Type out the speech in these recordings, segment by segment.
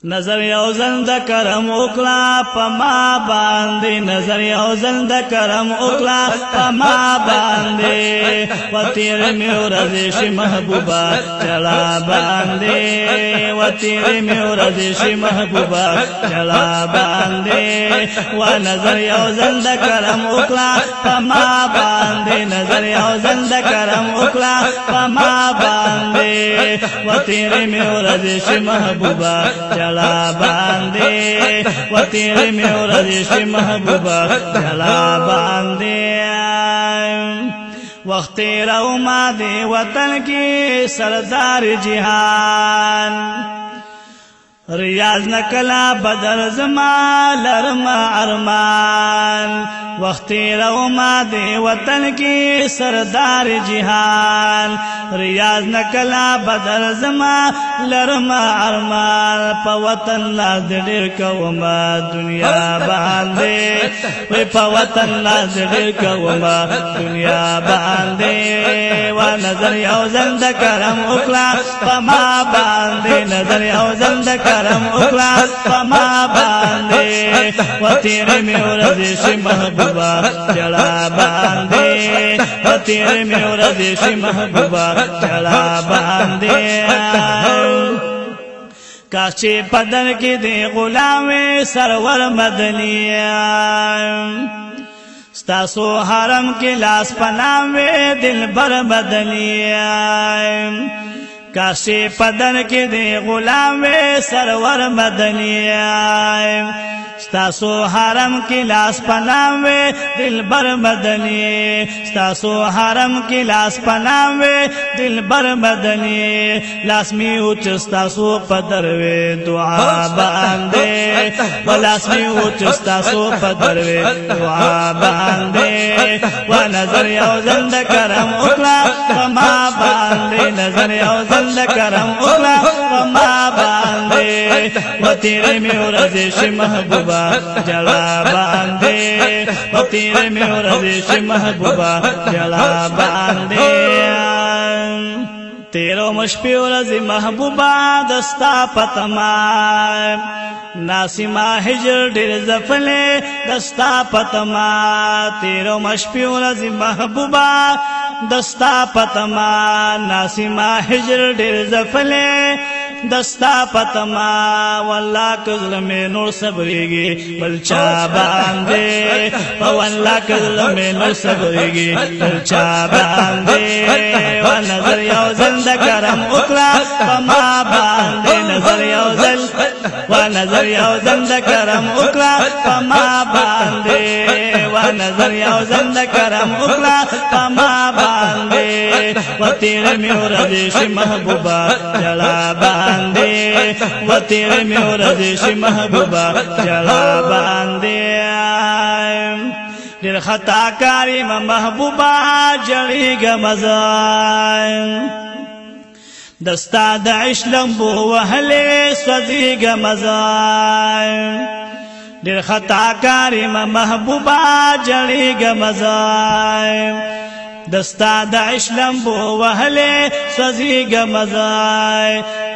نظر یو ځل د کرم وکړه په ما باندې نظر یو ځل د کرم وکړه په ما باندې و تیر مې ورځې شي محبوبه چلا باندې و تیر مې ورځې شي محبوبه چلا باندې و نظر یو ځل د کرم وکړه په ما باندې نظر یو ځل د کرم وکړه په ما باندې و تیر مې ورځې شي محبوبه چلا باندې و تیرے میں ورځې شي محبوبه چلا باندې وخت راو ما دې وطن کې سردار جهان ریاض نکلا بدل زما لرما ارمان وقت رو ما دے وطن کی سردار جہان ریاض نکلا بدل زما لرما ارمان پا وطن لاز دیر کوما دنیا باندے پا وطن لاز دیر کوما دنیا باندے و نظر یو زند کرم اکلا پا ما باندے نظر یو زند کرم اکلا پا ما باندے و تیرے میں ورځې شي محبوبہ چلا باندے و تیرے میں ورځې شي محبوبہ چلا باندے کاش چې پدر کې دی غلام سرور مدنی ستاسو حرم کې لاس پناوي دلبر مدنی کاش چې پدر کې دی غلام سرور مدنی ستاسو حرم کی لاس پناوے دلبر مدنی ستاسو حرم کی لاس پناوے دلبر مدنی لاس می اوچ ستاسو پدروے دعا باندے لاس می اوچ ستاسو پدروے دعا باندے و نظر یو زند کرم اکلا وما باندے نظر یو زند کرم اکلا وما باندے و تیرے میں ورځې شي محبوبہ جلا باندے و تیرے میں ورځې شي محبوبہ جلا باندے تیرو مشپی ورځې محبوبہ دستا پتما ناسما ہجر ډېر زفلې دستا پتما تیرو مشپی ورځې محبوبہ دستا پتما ناسما ہجر ډېر زفلې دستا پتما والله کزل میں نور صبریگی بلچا باندے والله کزل میں نور صبریگی بلچا باندے و نظر یو زل د کرم اکلا پما باندے نظر یو زل و نظر یو زل د کرم اکلا پما باندے و نظر یو زل د کرم اکلا پما باندے و تیرے میں ورځې شي محبوبہ چلا باندے و تیرے میں ورځې شي محبوبہ چلا باندے ډېر خطا کاری محبوبہ جړېږه مزان دستا د عشق لمبو وهلې سوځېږه مزان ډېر خطا کاری محبوبہ جړېږه مزان دستا د عشق لمبو وهلې سوځېږه مزای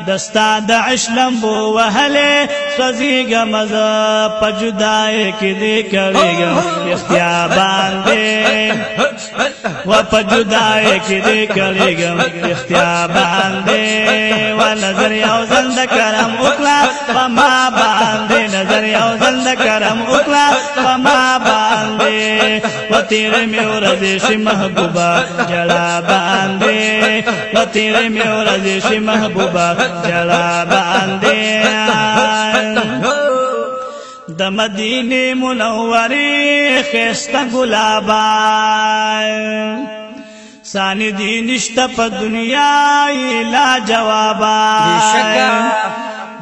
دستا د عشق لمبو وهلې سوځېږه مزا په جدای کې دې کړېږم اختیار باندې و په جدای کې دې کړېږم اختیار باندې و نظر یو ځل د کرم وکړه په ما باندې نظر یو ځل د کرم وکړه په ما باندې و تیرے مې ورځې شي محبوبہ جلا باندے و تیرے میں ورځې شي محبوبہ جلا باندے د مدینه منورې خسته ګلابا سانی دی نشته په دنیا لا جوابا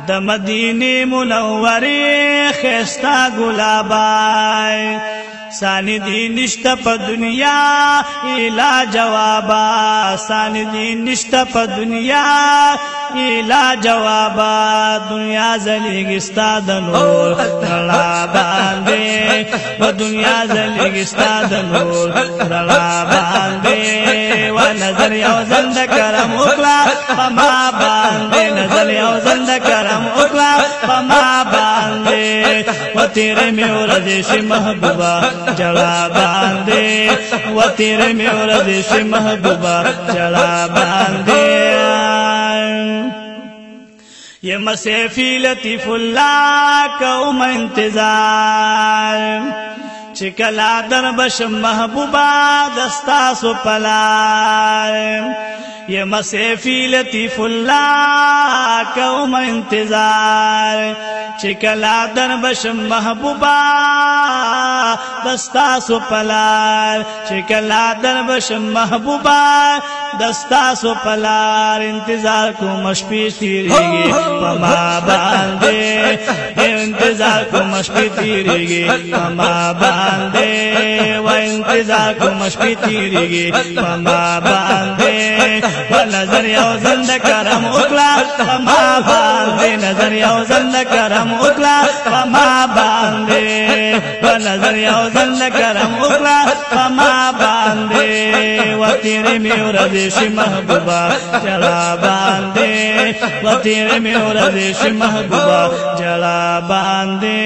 د مدینه منورې خسته ګلابا سانی دی نشتا پا دنیا ایلا جوابا سانی دی نشتا پا دنیا ایلا جوابا دنیا زلیگستا دنور رلا باندے و دنیا زلیگستا دنور رلا باندے و نظر یو زند کرم اکلا فما باندے نظر یو زند کرم اکلا فما باندے و تیرے میں ورزش محبوبہ جڑا باندے و تیرے میں ورزش محبوبہ جڑا باندے یہ مسیفی لطیف اللہ قوم انتظار چکلا در بشم محبوبہ دستا سو پلار یہ مسیفی لطیف اللہ قوم انتظار چکلا در بشم محبوبہ دستا سو پلار چکلا در بشم محبوبہ دستا سو پلار انتظار کو مشپی تیریگی پما باندے انتظار کو مشپی تیریگی پما باندے و انتظار کو مشپی تیریگی پما باندے و نظر یو زند کرم اکلا پما باندے نظر یو زند کرم اکلا پما باندے و نظر یو زند کرم اکلا پما باندے و تیرے میں ورزش محبوبہ جلا باندے و تیرے میں ورزش محبوبہ جلا باندے